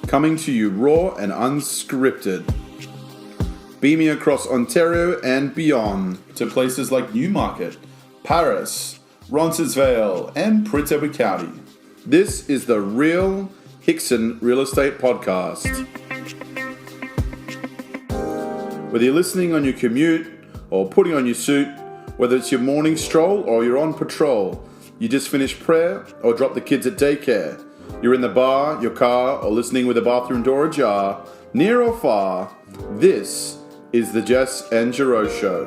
coming to you raw and unscripted. Beaming across Ontario and beyond to places like Newmarket, Paris, Roncesvalles, and Prince Edward County. This is the Real Hickson Real Estate Podcast. Whether you're listening on your commute or putting on your suit, whether it's your morning stroll or you're on patrol, you just finished prayer or dropped the kids at daycare, you're in the bar, your car, or listening with the bathroom door ajar, near or far, this is the Jess and Jarreau Show.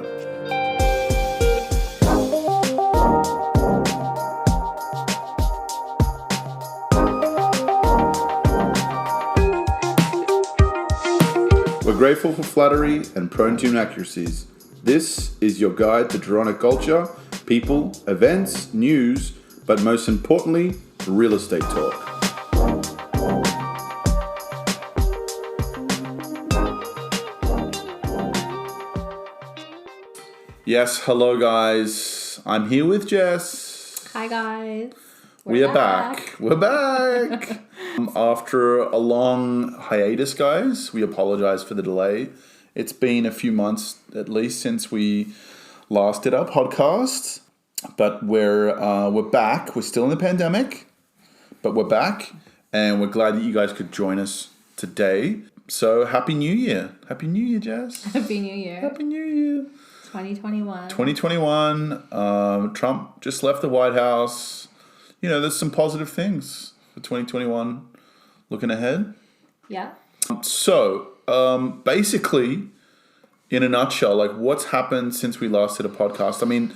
We're grateful for flattery and prone to inaccuracies. This is your guide to Toronto culture, people, events, news, but most importantly, real estate talk. Yes, hello guys. I'm here with Jess. Hi guys. We are back. We're back. After a long hiatus, guys, we apologize for the delay. It's been a few months at least since we last did our podcast, but we're back. We're still in the pandemic, but we're back, and we're glad that you guys could join us today. So happy New Year! Happy New Year, Jess. Happy New Year. Happy New Year. 2021. 2021. Trump just left the White House. You know, there's some positive things for 2021 looking ahead. Yeah. So, basically, in a nutshell, like what's happened since we last did a podcast? I mean,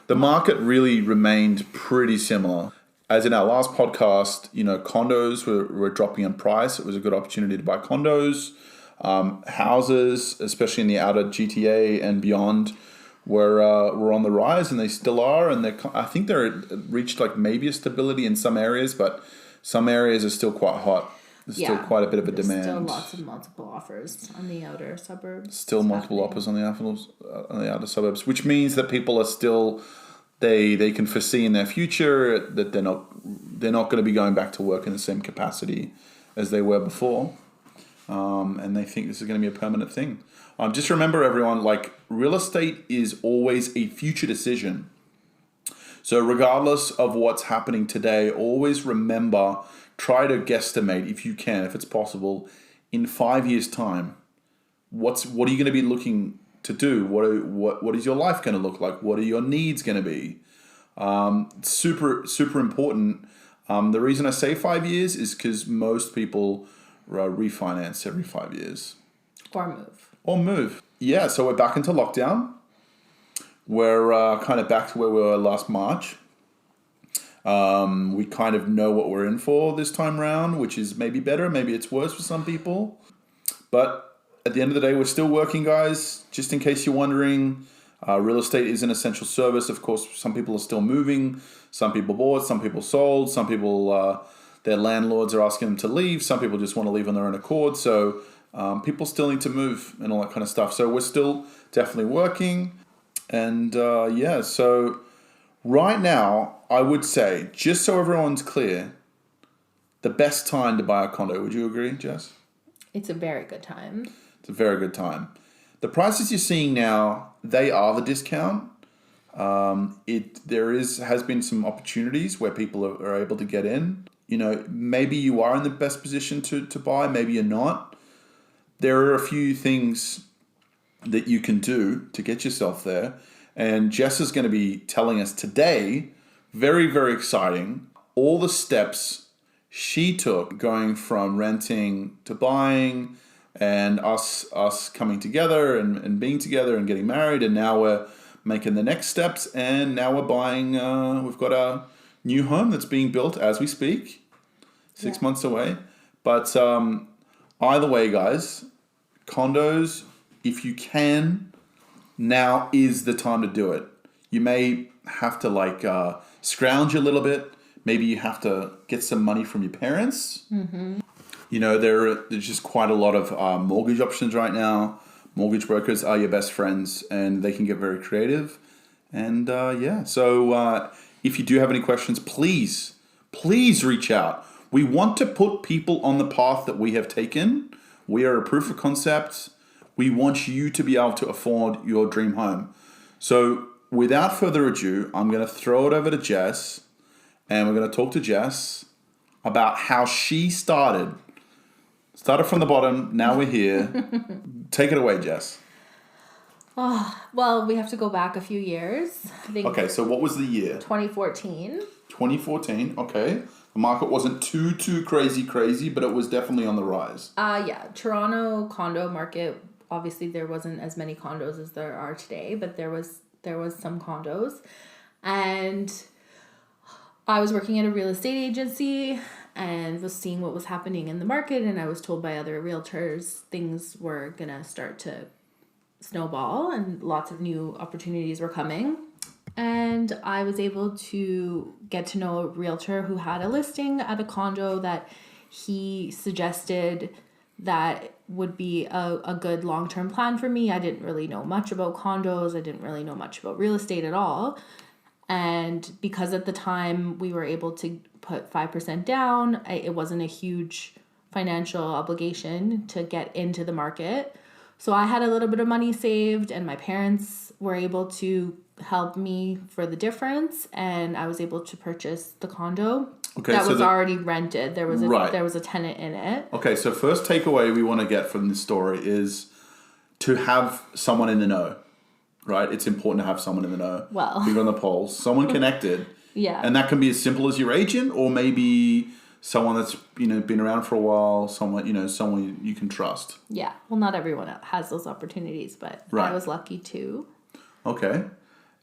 the market really remained pretty similar. As in our last podcast, you know, condos were dropping in price. It was a good opportunity to buy condos. Houses, especially in the outer GTA and beyond, were on the rise, and they still are. And I think they're reached like maybe a stability in some areas, but some areas are still quite hot. There's still quite a bit of a demand. Still lots of multiple offers on the outer suburbs. Still multiple offers on the outer suburbs, which means that people are still they can foresee in their future that they're not going to be going back to work in the same capacity as they were before. And they think this is going to be a permanent thing. Just remember, everyone, like real estate is always a future decision. So regardless of what's happening today, always remember, try to guesstimate if you can, if it's possible, in 5 years' time, what are you going to be looking to do? What is your life going to look like? What are your needs going to be? Super important. The reason I say 5 years is because most people refinance every 5 years. Or move. Yeah, so we're back into lockdown. We're kind of back to where we were last March. We kind of know what we're in for this time round, which is maybe better, maybe it's worse for some people. But at the end of the day, we're still working, guys. Just in case you're wondering, real estate is an essential service. Of course, some people are still moving. Some people bought, some people sold, some people... their landlords are asking them to leave. Some people just want to leave on their own accord. So people still need to move and all that kind of stuff. So we're still definitely working. And so right now, I would say, just so everyone's clear, the best time to buy a condo. Would you agree, Jess? It's a very good time. It's a very good time. The prices you're seeing now, they are the discount. Has been some opportunities where people are able to get in. You know, maybe you are in the best position to buy, maybe you're not. There are a few things that you can do to get yourself there. And Jess is going to be telling us today, very, very exciting, all the steps she took going from renting to buying, and us coming together and being together and getting married. And now we're making the next steps, and now we're buying, we've got a new home that's being built as we speak, 6 months away. But either way, guys, condos, if you can, now is the time to do it. You may have to scrounge a little bit. Maybe you have to get some money from your parents. Mm-hmm. You know, there's just quite a lot of mortgage options right now. Mortgage brokers are your best friends, and they can get very creative. And so if you do have any questions, please reach out. We want to put people on the path that we have taken. We are a proof of concept. We want you to be able to afford your dream home. So without further ado, I'm going to throw it over to Jess, and we're going to talk to Jess about how she started. Started from the bottom, now we're here. Take it away, Jess. Oh, well, we have to go back a few years. I think Okay, so what was the year? 2014. 2014, okay. The market wasn't too crazy, but it was definitely on the rise. Yeah, Toronto condo market, obviously there wasn't as many condos as there are today, but there was some condos. And I was working at a real estate agency and was seeing what was happening in the market, and I was told by other realtors things were going to start to snowball and lots of new opportunities were coming. And I was able to get to know a realtor who had a listing at a condo that he suggested that would be a good long-term plan for me. I didn't really know much about condos. I didn't really know much about real estate at all. And because at the time we were able to put 5% down, it wasn't a huge financial obligation to get into the market. So I had a little bit of money saved, and my parents were able to help me for the difference, and I was able to purchase the condo that was already rented. There was a tenant in it. Okay, so first takeaway we want to get from this story is to have someone in the know, right? It's important to have someone in the know. Well, you're on the polls, someone connected. Yeah. And that can be as simple as your agent, or maybe someone that's been around for a while, someone you can trust. Yeah. Well, not everyone has those opportunities, but I was lucky too. Okay.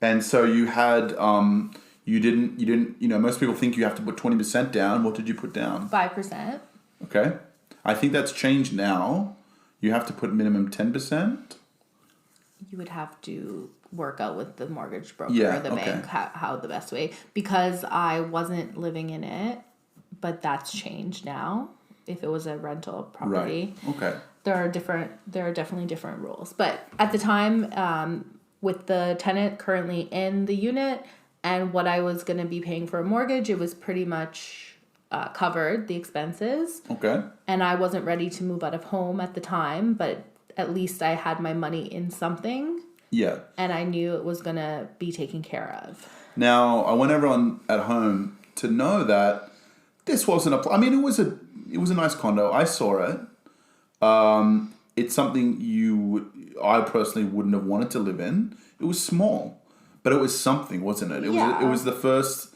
And so you had you didn't most people think you have to put 20% down. What did you put down? 5%. Okay. I think that's changed now. You have to put minimum 10%. You would have to work out with the mortgage broker or the bank how the best way, because I wasn't living in it, but that's changed now. If it was a rental property, right. Okay, there are definitely different rules. But at the time, with the tenant currently in the unit and what I was going to be paying for a mortgage, it was pretty much covered the expenses. Okay, and I wasn't ready to move out of home at the time, but at least I had my money in something. Yeah. And I knew it was going to be taken care of. Now, I want everyone at home to know that this wasn't it was a nice condo. I saw it. It's something I personally wouldn't have wanted to live in. It was small, but it was something, wasn't it? It was the first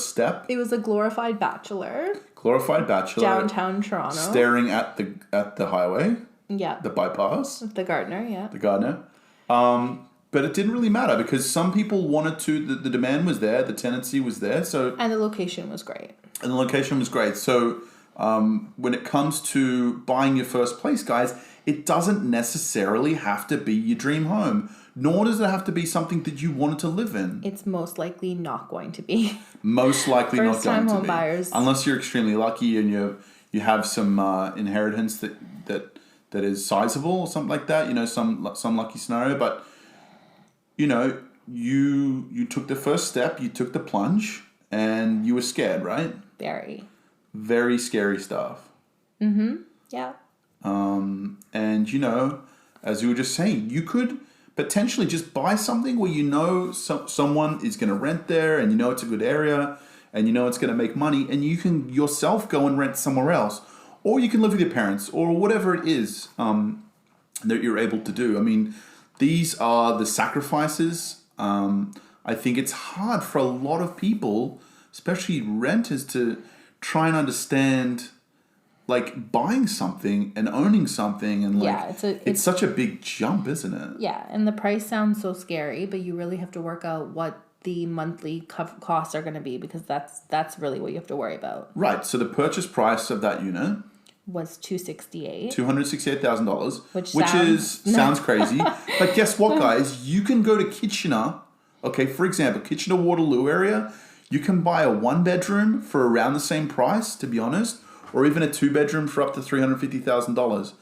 step. It was a glorified bachelor. Downtown Toronto. Staring at the highway. Yeah. The bypass. The Gardner, yeah. The Gardner. But it didn't really matter because some people wanted to, the demand was there, the tenancy was there. And the location was great. So when it comes to buying your first place, guys, it doesn't necessarily have to be your dream home, nor does it have to be something that you wanted to live in. It's most likely not going to be. Most likely not going to be. First-time home buyers. Unless you're extremely lucky and you have some inheritance that is sizable or something like that, some lucky scenario. But, you took the first step, you took the plunge, and you were scared, right? Very. Very scary stuff. Mm-hmm. Yeah. And, as you were just saying, you could potentially just buy something where someone is going to rent there and it's a good area and it's going to make money, and you can yourself go and rent somewhere else. Or you can live with your parents, or whatever it is that you're able to do. I mean, these are the sacrifices. I think it's hard for a lot of people, especially renters, to try and understand, like, buying something and owning something. And it's such a big jump, isn't it? Yeah, and the price sounds so scary, but you really have to work out what the monthly costs are going to be, because that's really what you have to worry about. Right. So the purchase price of that unit was $268,000, which sounds crazy. But guess what, guys? You can go to Kitchener. Okay, for example, Kitchener Waterloo area. You can buy a 1-bedroom for around the same price, to be honest, or even a 2-bedroom for up to $350,000.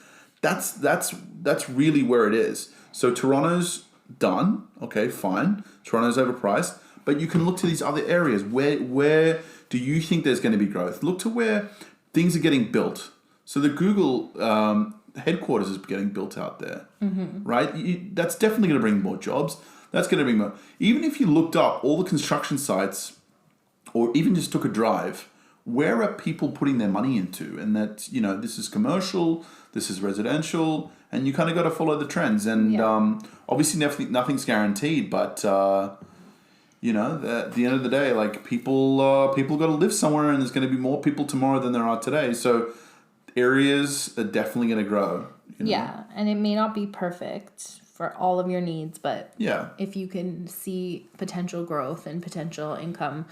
That's really where it is. So Toronto's done. Okay, fine. Toronto's overpriced, but you can look to these other areas where do you think there's going to be growth? Look to where things are getting built. So the Google headquarters is getting built out there, right? That's definitely going to bring more jobs. That's going to bring more. Even if you looked up all the construction sites, or even just took a drive, where are people putting their money into? And that, this is commercial, this is residential, and you kind of got to follow the trends. And obviously nothing's guaranteed, but at the end of the day, like people got to live somewhere, and there's going to be more people tomorrow than there are today. So areas are definitely going to grow. Yeah, and it may not be perfect for all of your needs, but if you can see potential growth and potential income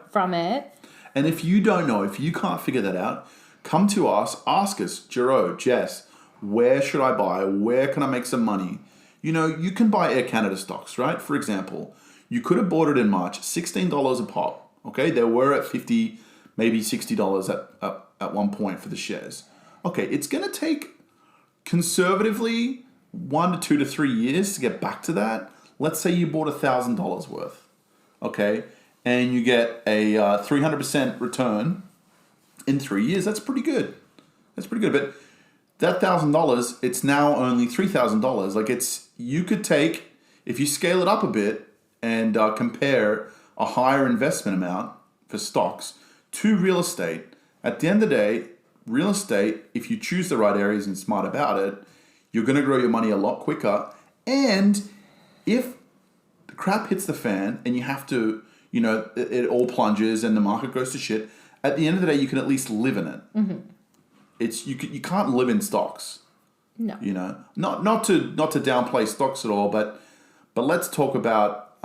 from it. And if you don't know, if you can't figure that out, come to us, ask us, Jarreau, Jess, where should I buy? Where can I make some money? You can buy Air Canada stocks, right? For example, you could have bought it in March, $16 a pop. Okay, they were at $50, maybe $60 at one point for the shares. Okay, it's going to take conservatively 1 to 2 to 3 years to get back to that. Let's say you bought $1,000 worth, okay, and you get a 300% return in 3 years. That's pretty good. But that $1,000, it's now only $3,000. Like you could take, if you scale it up a bit and compare a higher investment amount for stocks to real estate. At the end of the day, real estate, if you choose the right areas and smart about it, you're going to grow your money a lot quicker. And if the crap hits the fan and you have to, it all plunges and the market goes to shit, at the end of the day, you can at least live in it. Mm-hmm. You can't live in stocks. No. Not to downplay stocks at all, but let's talk about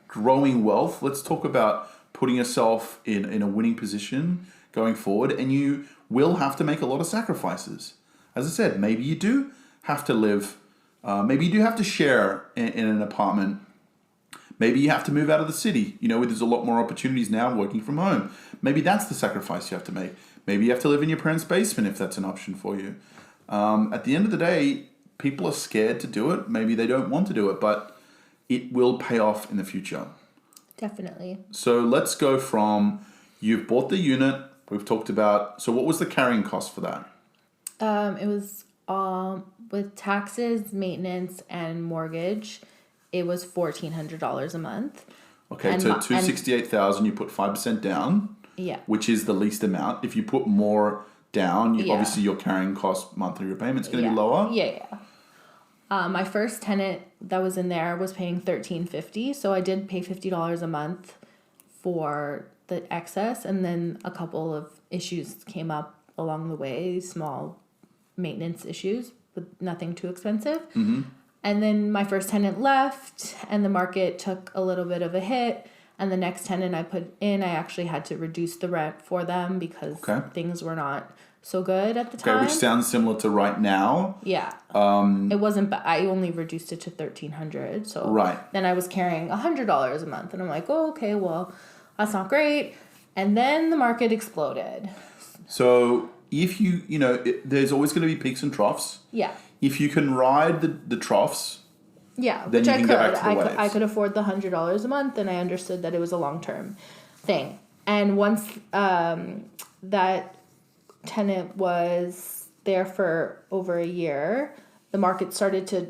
growing wealth. Let's talk about putting yourself in a winning position going forward, and you will have to make a lot of sacrifices. As I said, maybe you do have to live, maybe you do have to share in an apartment. Maybe you have to move out of the city, where there's a lot more opportunities now working from home. Maybe that's the sacrifice you have to make. Maybe you have to live in your parents' basement if that's an option for you. At the end of the day, people are scared to do it. Maybe they don't want to do it, but it will pay off in the future. Definitely. So let's go from, you've bought the unit, we've talked about, so what was the carrying cost for that? It was with taxes, maintenance, and mortgage, it was $1,400 a month. Okay, so $268,000, you put 5% down. Yeah. Which is the least amount. If you put more down, obviously your carrying cost monthly repayment's going to be lower. Yeah. My first tenant that was in there was paying $1,350, so I did pay $50 a month for the excess, and then a couple of issues came up along the way, small maintenance issues, but nothing too expensive. Mm-hmm. And then my first tenant left, and the market took a little bit of a hit. And the next tenant I put in, I actually had to reduce the rent for them because things were not so good at the time. Okay, which sounds similar to right now. Yeah. It wasn't. I only reduced it to $1,300. So then I was carrying $100 a month, and I'm like, oh, okay, well, that's not great. And then the market exploded. So if there's always going to be peaks and troughs. Yeah. If you can ride the troughs. Yeah, then which you I can could. Go back to the waves. I could afford the $100 a month, and I understood that it was a long-term thing. And once that tenant was there for over a year, the market started to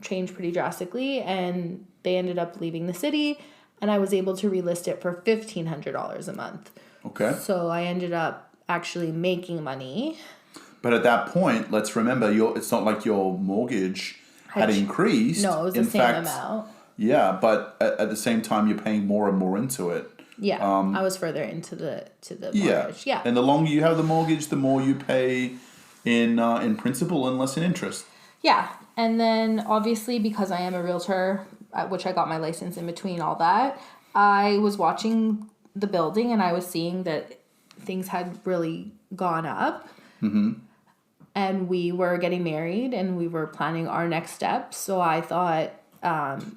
change pretty drastically, and they ended up leaving the city, and I was able to relist it for $1,500 a month. Okay. So I ended up actually making money. But at that point, let's remember, it's not like your mortgage had increased. No, it was the same amount. Yeah, but at the same time, you're paying more and more into it. Yeah, I was further into the mortgage. Yeah, and the longer you have the mortgage, the more you pay in principal and less in interest. Yeah, and then obviously because I am a realtor, which I got my license in between all that, I was watching the building and I was seeing that things had really gone up. Mm-hmm. And we were getting married and we were planning our next steps. So I thought...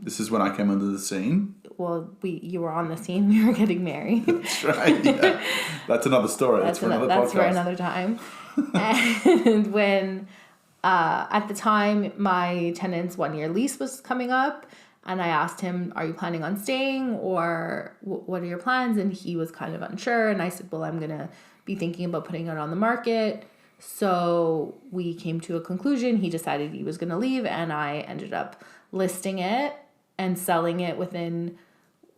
this is when I came into the scene? Well, you were on the scene. We were getting married. That's right, yeah. That's another story. That's for another podcast. That's for another time. And when... at the time, my tenant's 1-year lease was coming up. And I asked him, are you planning on staying, or what are your plans? And he was kind of unsure. And I said, well, I'm going to be thinking about putting it on the market. So we came to a conclusion. He decided he was going to leave, and I ended up listing it and selling it within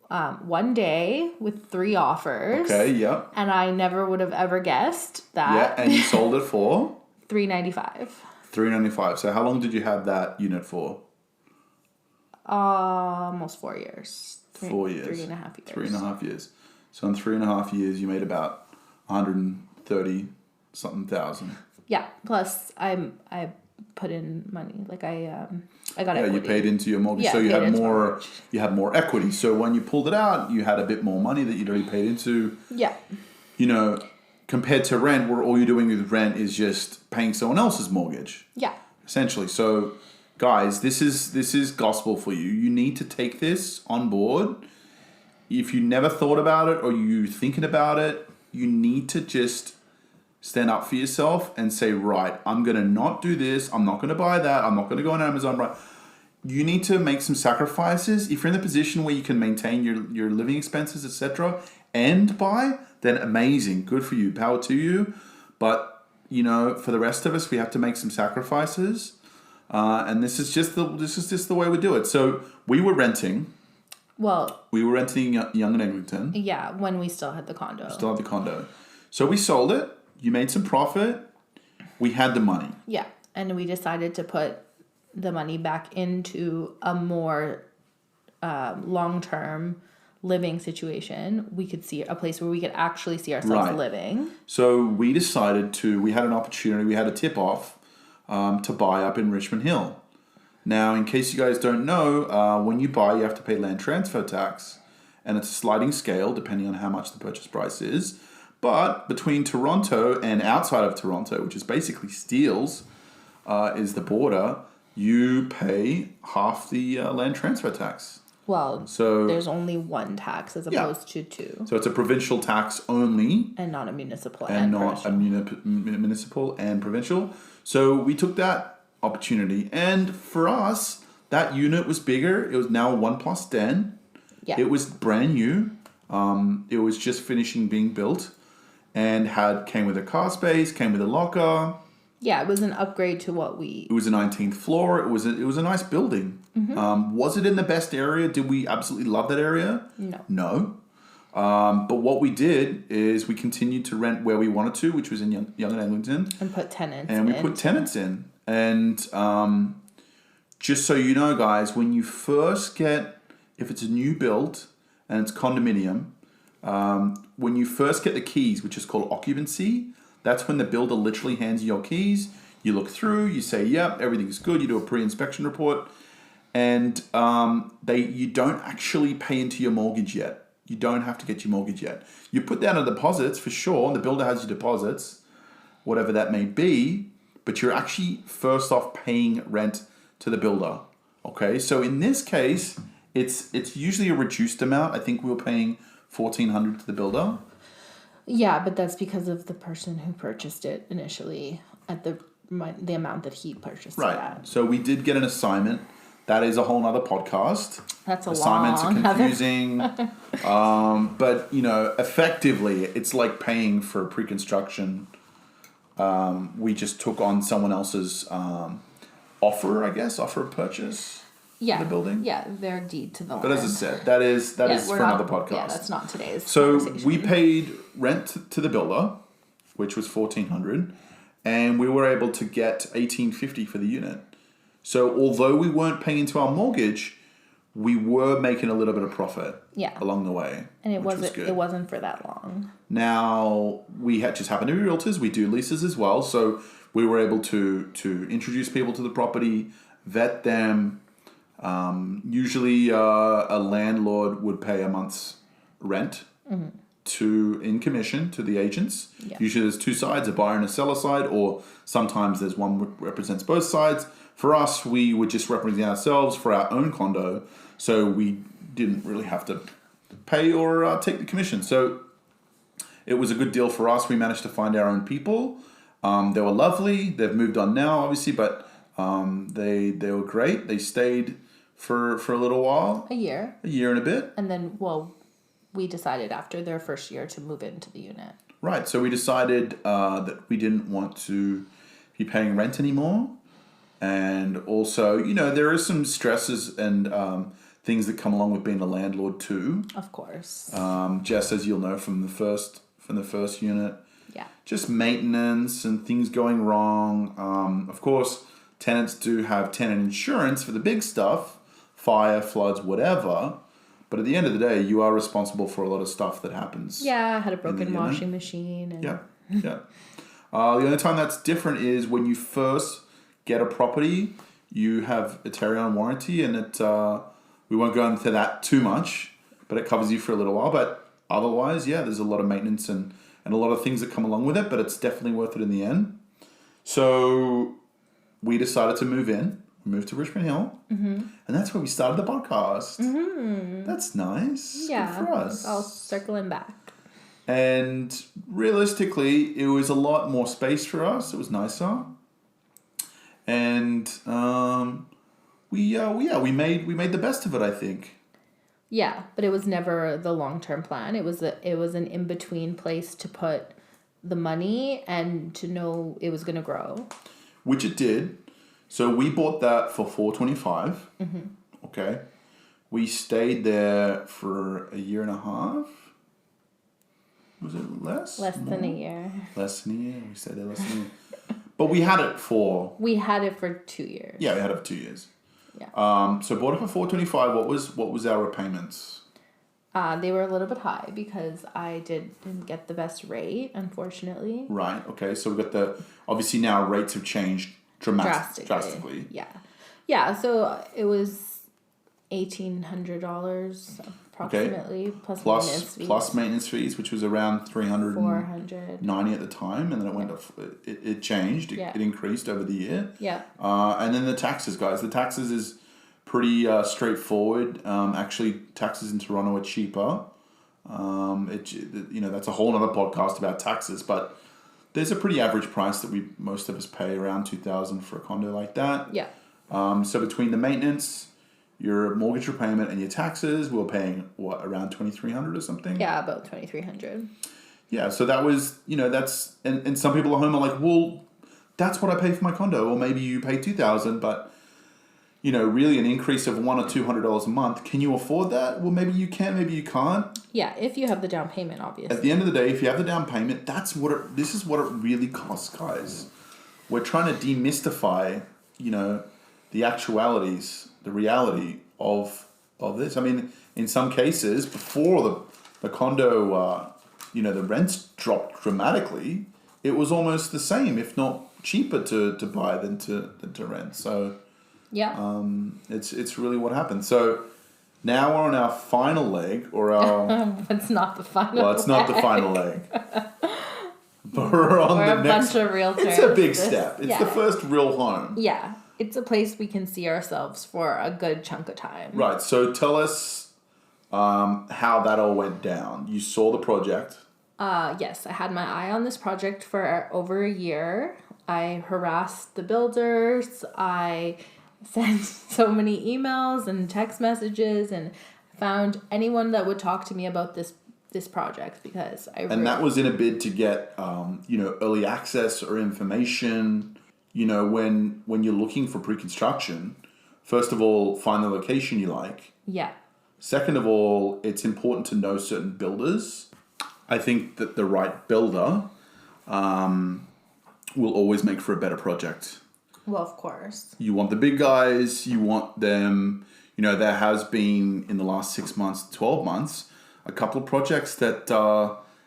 1 day with 3 offers. Okay, yeah. And I never would have ever guessed that. Yeah, and you sold it for? $395. $395. So how long did you have that unit for? Almost 4 years. 4 years. 3.5 years. 3.5 years. So in 3.5 years, you made about 130 something thousand. Yeah. Plus, I put in money. Like I got equity. Yeah, you paid into your mortgage, Yeah, so you paid had into more. mortgage. You had more equity. So when you pulled it out, you had a bit more money that you'd already paid into. Yeah. You know, compared to rent, where all you're doing with rent is just paying someone else's mortgage. Yeah. Essentially. So, guys, this is gospel for you. You need to take this on board. If you never thought about it or you thinking about it, you need to just stand up for yourself and say, right, I'm going to not do this. I'm not going to buy that. I'm not going to go on Amazon. Right. You need to make some sacrifices. If you're in the position where you can maintain your living expenses, etc., and buy, then amazing. Good for you. Power to you. But, you know, for the rest of us, we have to make some sacrifices. And this is just the way we do it. So we were renting. Well, We were renting Young and Eglinton. yeah, when we still had the condo. Still had the condo. So we sold it. You made some profit. We had the money. Yeah. And we decided to put the money back into a more long-term living situation. We could see a place where we could actually see ourselves Right. living. So we decided we had an opportunity, we had a tip-off to buy up in Richmond Hill. Now, in case you guys don't know, when you buy, you have to pay land transfer tax. And it's a sliding scale depending on how much the purchase price is. But between Toronto and outside of Toronto, which is basically Steeles, is the border, you pay half the land transfer tax. Well, So there's only one tax as opposed to 2. So it's a provincial tax only. And not a municipal And not provincial. a municipal and provincial. So we took that opportunity. And for us, that unit was bigger. It was now 1+10. Yeah. It was brand new. It was just finishing being built. And came with a car space, came with a locker. Yeah, it was an upgrade to what we... It was a 19th floor. It was a nice building. Mm-hmm. Was it in the best area? Did we absolutely love that area? No. No. But what we did is we continued to rent where we wanted to, which was in Young and Eglinton. And put tenants And we put tenants in. And just so you know, guys, when you first if it's a new build and it's condominium, when you first get the keys, which is called occupancy, that's when the builder literally hands you your keys. You look through, you say, yep, everything's good. You do a pre-inspection report. And you don't actually pay into your mortgage yet. You don't have to get your mortgage yet. You put down a deposits for sure. The builder has your deposits, whatever that may be. But you're actually first off paying rent to the builder. Okay, so in this case, it's usually a reduced amount. I think we were paying $1,400 to the builder. Yeah, but that's because of the person who purchased it initially at the amount that he purchased it Right. at. So we did get an assignment. That is a whole nother podcast. That's a Assignments long... are confusing. But, you know, effectively, it's like paying for pre-construction. We just took on someone else's offer of purchase. Yeah, the building? Yeah, their deed to the land. But as I said, that is for another podcast. Yeah, that's not today's So conversation. we paid rent to the builder, which was $1,400, and we were able to get $1,850 for the unit. So although we weren't paying into our mortgage, we were making a little bit of profit along the way. And it was wasn't for that long. Now we just happen to be realtors. We do leases as well, so we were able to introduce people to the property, vet them. Usually a landlord would pay a month's rent in commission to the agents. Yeah. Usually there's 2 sides, a buyer and a seller side, or sometimes there's one that represents both sides. For us, we would just represent ourselves for our own condo, so we didn't really have to pay or take the commission. So it was a good deal for us. We managed to find our own people. They were lovely. They've moved on now, obviously, but they were great. They stayed for a little while. A year. A year and a bit. And then, we decided after their first year to move into the unit. Right. So we decided that we didn't want to be paying rent anymore. And also, there are some stresses and things that come along with being a landlord too. Of course. Just as you'll know from the first unit. Yeah. Just maintenance and things going wrong. Of course, tenants do have tenant insurance for the big stuff, fire, floods, whatever. But at the end of the day, you are responsible for a lot of stuff that happens. Yeah, I had a broken washing machine. And... Yeah. The only time that's different is when you first get a property, you have a Terrion warranty, and we won't go into that too much, but it covers you for a little while. But otherwise, there's a lot of maintenance and a lot of things that come along with it, but it's definitely worth it in the end. So we decided to move in. We moved to Richmond Hill, and that's where we started the podcast. Mm-hmm. That's nice. Yeah, good for us. All circling back. And realistically, it was a lot more space for us. It was nicer. And we made the best of it, I think. Yeah, but it was never the long-term plan. It was an in-between place to put the money and to know it was going to grow. Which it did. So we bought that for $425. Mm-hmm. Okay. We stayed there for a year and a half. Was it less? Less than a year. Less than a year. We stayed there less than a year. But we had it for... We had it for 2 years. Yeah, we had it for 2 years. Yeah. So bought it for $425. What was our repayments? They were a little bit high because I didn't get the best rate, unfortunately. Right. Okay. So we got obviously now rates have changed drastically. Yeah. Yeah. So it was $1,800 approximately plus maintenance fees, which was around $490 at the time, and then it went up. It changed. It increased over the year. Yeah. And then the taxes, guys. The taxes is pretty straightforward. Actually, taxes in Toronto are cheaper. That's a whole other podcast about taxes, but there's a pretty average price that most of us pay, around $2,000 for a condo like that. Yeah. So between the maintenance, your mortgage repayment, and your taxes, we were paying around $2,300 or something. Yeah, about $2,300. Yeah, so that was that's and some people at home are like, well, that's what I pay for my condo, or maybe you pay $2,000, but really an increase of $100 or $200 a month. Can you afford that? Well, maybe you can, maybe you can't. Yeah, if you have the down payment, obviously. At the end of the day, if you have the down payment, this is what it really costs, guys. We're trying to demystify, the actualities, the reality of this. I mean, in some cases, before the condo, the rents dropped dramatically, it was almost the same, if not cheaper to buy than to rent. So. Yeah. It's really what happened. So now we're on our final leg, or our... It's not the final leg. Well, it's not the final leg. But we're on the next... Bunch of realtors. It's a big step. It's the first real home. Yeah. It's a place we can see ourselves for a good chunk of time. Right. So tell us how that all went down. You saw the project. Yes. I had my eye on this project for over a year. I harassed the builders. I sent so many emails and text messages and found anyone that would talk to me about this project because that was in a bid to get early access or information. When you're looking for pre-construction, first of all, find the location you like. Yeah. Second of all, it's important to know certain builders. I think that the right builder will always make for a better project. Well, of course. You want the big guys. You want them. There has been, in the last 6 months, 12 months, a couple of projects that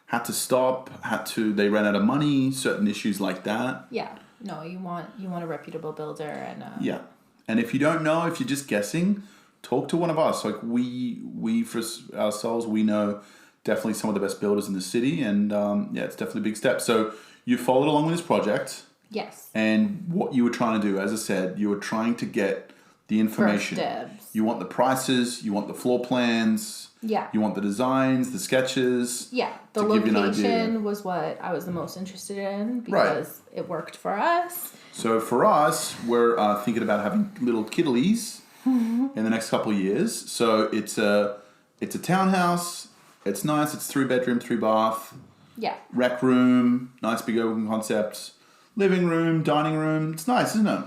had to stop, they ran out of money, certain issues like that. Yeah. No, you want a reputable builder and... Yeah. And if you don't know, if you're just guessing, talk to one of us. Like we for ourselves, we know definitely some of the best builders in the city, and it's definitely a big step. So you followed along with this project. Yes. And what you were trying to do, as I said, you were trying to get the information. First dibs. You want the prices, you want the floor plans. Yeah. You want the designs, the sketches. Yeah. The location was what I was the most interested in because it worked for us. So for us, we're thinking about having little kiddlies in the next couple of years. So it's a townhouse. It's nice. It's 3-bedroom, 3-bath. Yeah. Rec room, nice big open concept. Living room, dining room. It's nice, isn't it?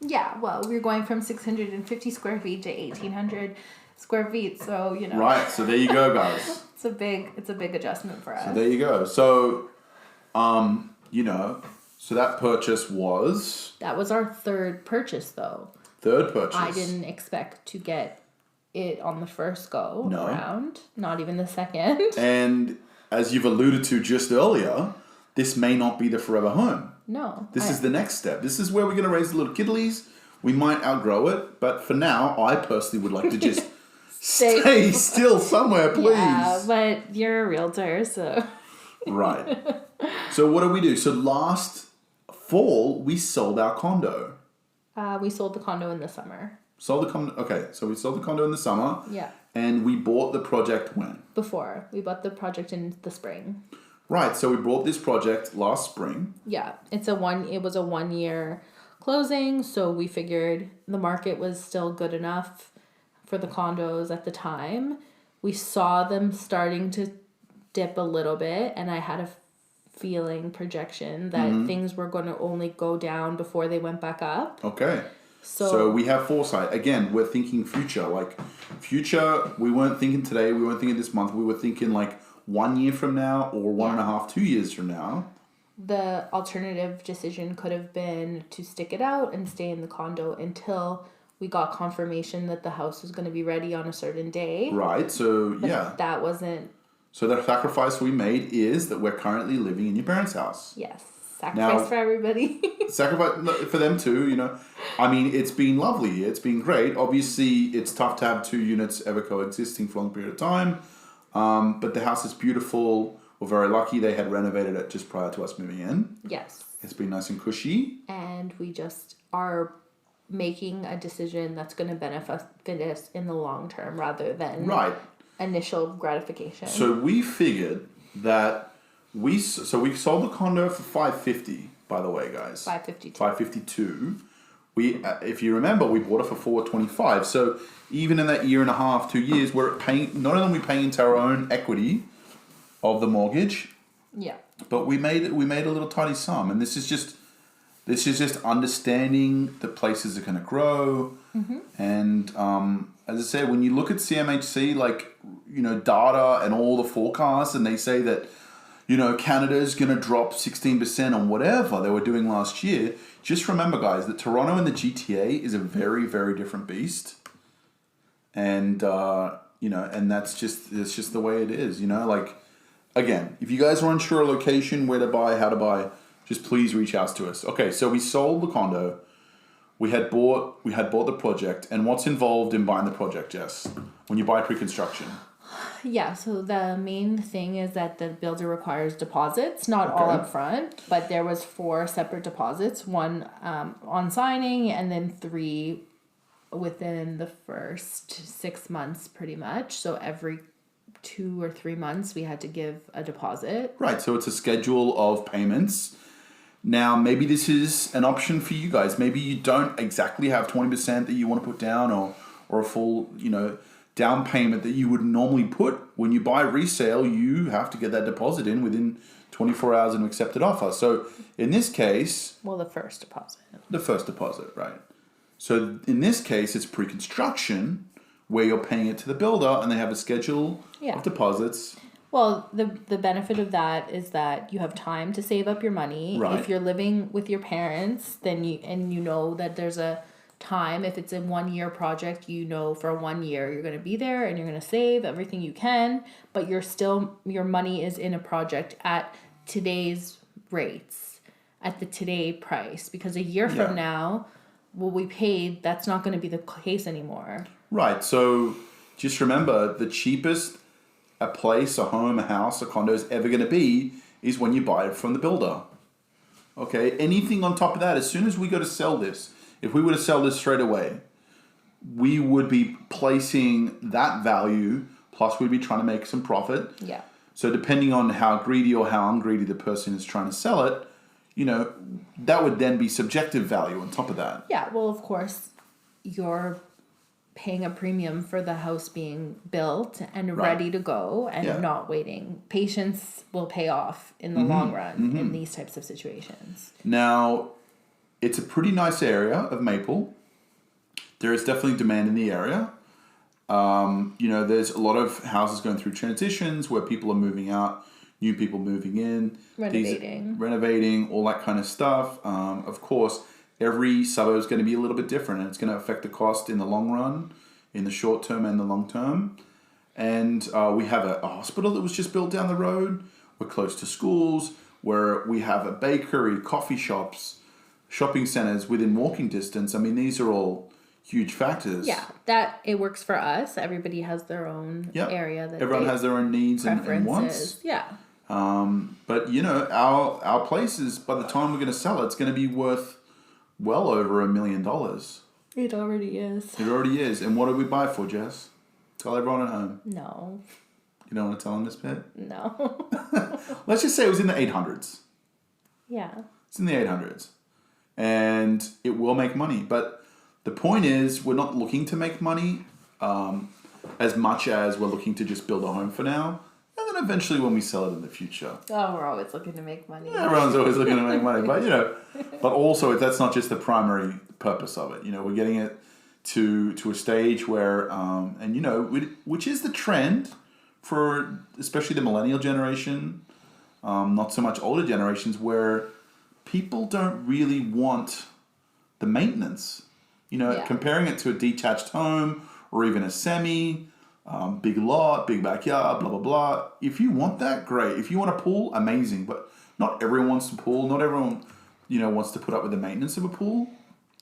Yeah. Well, we're going from 650 square feet to 1,800 square feet. So, Right. So there you go, guys. It's a big adjustment for us. So there you go. So, so that purchase was... That was our third purchase, though. Third purchase. I didn't expect to get it on the first go round. Not even the second. And as you've alluded to just earlier, this may not be the forever home. No. This is the next step. This is where we're going to raise the little kiddlies. We might outgrow it, but for now, I personally would like to just stay still somewhere, please. Yeah, but you're a realtor, so... Right. So what do we do? So last fall, we sold our condo. We sold the condo in the summer. Sold the condo. Okay, so we sold the condo in the summer. Yeah. And we bought the project when? Before. We bought the project in the spring. Right, so we bought this project last spring. Yeah. It was a 1-year closing, so we figured the market was still good enough for the condos at the time. We saw them starting to dip a little bit, and I had a projection that things were going to only go down before they went back up. Okay. So we have foresight. Again, we're thinking future. Like, future, we weren't thinking today, we weren't thinking this month, we were thinking like 1 year from now or 1.5, 2 years from now. The alternative decision could have been to stick it out and stay in the condo until we got confirmation that the house was going to be ready on a certain day. Right, so But that wasn't... So the sacrifice we made is that we're currently living in your parents' house. Yes. Sacrifice for everybody. Sacrifice for them too, I mean, it's been lovely. It's been great. Obviously, it's tough to have 2 units ever coexisting for a long period of time. But the house is beautiful. We're very lucky they had renovated it just prior to us moving in. Yes. It's been nice and cushy. And we just are making a decision that's going to benefit us in the long term rather than initial gratification. So we figured that we sold the condo for $550, by the way, guys. $552. We, if you remember, we bought it for $425. So even in that 1.5, 2 years, we're paying. Not only are we paying into our own equity of the mortgage, but we made a little tiny sum, and this is just understanding the places are going to grow, and as I said, when you look at CMHC, data and all the forecasts, and they say that, Canada's going to drop 16% on whatever they were doing last year. Just remember, guys, that Toronto and the GTA is a very, very different beast. And, and it's just the way it is, again, if you guys are unsure of location, where to buy, how to buy, just please reach out to us. Okay, so we sold the condo. We had bought the project. And what's involved in buying the project, Jess, when you buy pre-construction? Yeah, so the main thing is that the builder requires deposits, not all up front, but there was 4 separate deposits, 1 on signing and then 3 within the first 6 months pretty much. So every 2 or 3 months we had to give a deposit. Right, so it's a schedule of payments. Now, maybe this is an option for you guys. Maybe you don't exactly have 20% that you want to put down or a full, down payment that you would normally put. When you buy resale, you have to get that deposit in within 24 hours of an accepted offer. So in this case... Well, the first deposit. The first deposit, right. So in this case, it's pre-construction where you're paying it to the builder and they have a schedule of deposits. Well, the benefit of that is that you have time to save up your money. Right. If you're living with your parents, then you know that there's a time. If it's a 1 year project, for 1 year you're going to be there and you're going to save everything you can, but your money is in a project at today's rates, at the today price, because a year from now, what we paid, that's not going to be the case anymore. Right. So just remember, the cheapest a place, a home, a house, a condo is ever going to be is when you buy it from the builder. Okay, anything on top of that, as soon as we go to sell this, if we were to sell this straight away, we would be placing that value, plus we'd be trying to make some profit. Yeah. So depending on how greedy or how ungreedy the person is trying to sell it, that would then be subjective value on top of that. Yeah, well, of course, your paying a premium for the house being built and Right. ready to go and Yeah. not waiting. Patience will pay off in the long run in these types of situations. Now, it's a pretty nice area of Maple. There is definitely demand in the area. There's a lot of houses going through transitions where people are moving out, new people moving in. Renovating, all that kind of stuff. Of course, every suburb is going to be a little bit different, and it's going to affect the cost in the long run, in the short term and the long term. And we have a hospital that was just built down the road. We're close to schools, where we have a bakery, coffee shops, shopping centers within walking distance. I mean, these are all huge factors. Yeah, that it works for us. Everybody has their own area that everyone has their own needs and wants. Yeah. But our places, by the time we're going to sell it, it's going to be worth well over $1 million. It already is. It already is. And what did we buy for, Jess? Tell everyone at home. No. You don't want to tell them this bit? No. Let's just say it was in the 800s. Yeah. It's in the 800s. And it will make money. But the point is, we're not looking to make money as much as we're looking to just build a home for now. And then eventually when we sell it in the future. Oh, we're always looking to make money. Yeah, everyone's always looking to make money. But also that's not just the primary purpose of it. We're getting it to a stage where, which is the trend for especially the millennial generation, not so much older generations, where people don't really want the maintenance. Comparing it to a detached home or even a semi, big lot, big backyard, blah, blah, blah. If you want that, great. If you want a pool, amazing. But not everyone wants a pool. Not everyone, wants to put up with the maintenance of a pool.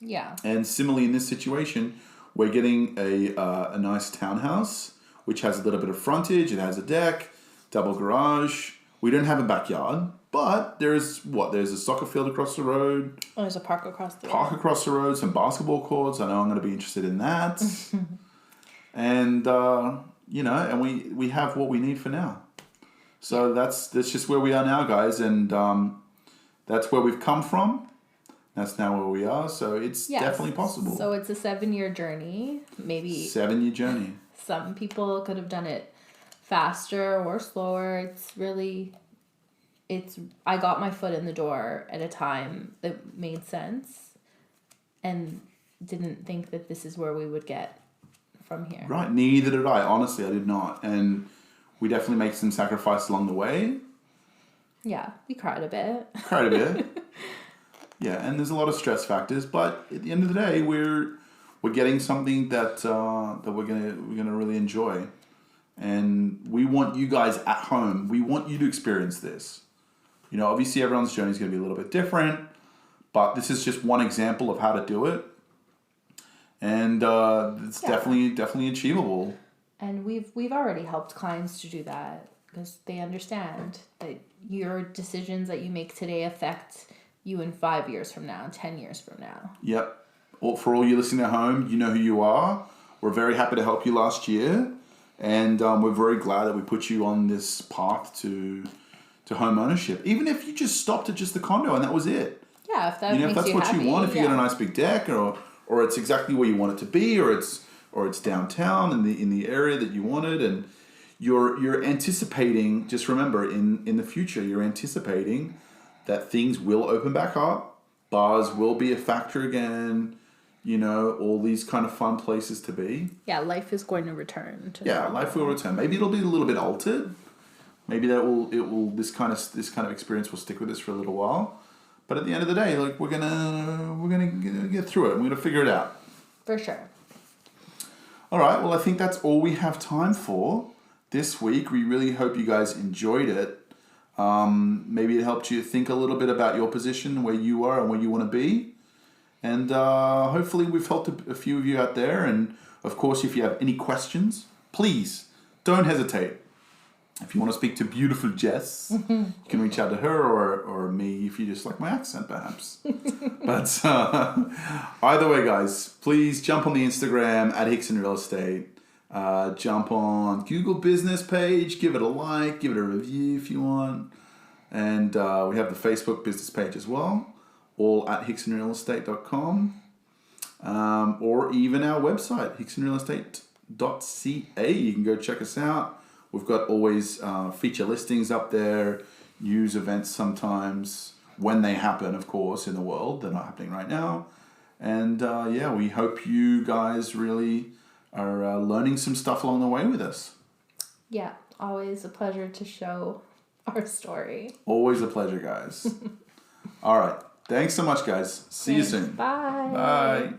Yeah. And similarly in this situation, we're getting a nice townhouse, which has a little bit of frontage. It has a deck, double garage. We don't have a backyard, but there's a soccer field across the road. Oh, there's a park across the road. Some basketball courts. I know I'm going to be interested in that. And, and we have what we need for now. So that's just where we are now, guys. And that's where we've come from. That's now where we are. So it's definitely possible. So it's a 7-year journey. Maybe 7-year journey. Some people could have done it faster or slower. I got my foot in the door at a time that made sense and didn't think that this is where we would get from here. Right. Neither did I. Honestly, I did not. And we definitely make some sacrifice along the way. Yeah. We cried a bit. Yeah. And there's a lot of stress factors, but at the end of the day, we're getting something that we're gonna really enjoy. And we want you guys at home. We want you to experience this. Obviously everyone's journey is going to be a little bit different, but this is just one example of how to do it. And it's definitely achievable. And we've already helped clients to do that because they understand that your decisions that you make today affect you in 5 years from now, 10 years from now. Yep. For all you listening at home, you know who you are. We're very happy to help you last year. And we're very glad that we put you on this path to home ownership. Even if you just stopped at just the condo and that was it. Yeah, if that makes if that's you what happy, you want, if you get a nice big deck or it's exactly where you want it to be, or it's downtown in the area that you wanted, and you're anticipating, just remember in the future, you're anticipating that things will open back up, bars will be a factor again, all these kind of fun places to be. Yeah, life is going to return. Life will return. Maybe it'll be a little bit altered. Maybe this kind of experience will stick with us for a little while. But at the end of the day, we're gonna get through it. We're gonna figure it out. For sure. All right. Well, I think that's all we have time for this week. We really hope you guys enjoyed it. Maybe it helped you think a little bit about your position, where you are and where you want to be. And hopefully we've helped a few of you out there. And of course, if you have any questions, please don't hesitate. If you want to speak to beautiful Jess, you can reach out to her or me if you just like my accent, perhaps. But either way, guys, please jump on the Instagram at Hickson Real Estate. Jump on Google business page, give it a like, give it a review if you want. And we have the Facebook business page as well, all at hicksonrealestate.com. or even our website, hicksonrealestate.ca. You can go check us out. We've got always feature listings up there, news events sometimes, when they happen, of course, in the world. They're not happening right now. And we hope you guys really are learning some stuff along the way with us. Yeah, always a pleasure to show our story. Always a pleasure, guys. All right. Thanks so much, guys. See you soon. Bye. Bye.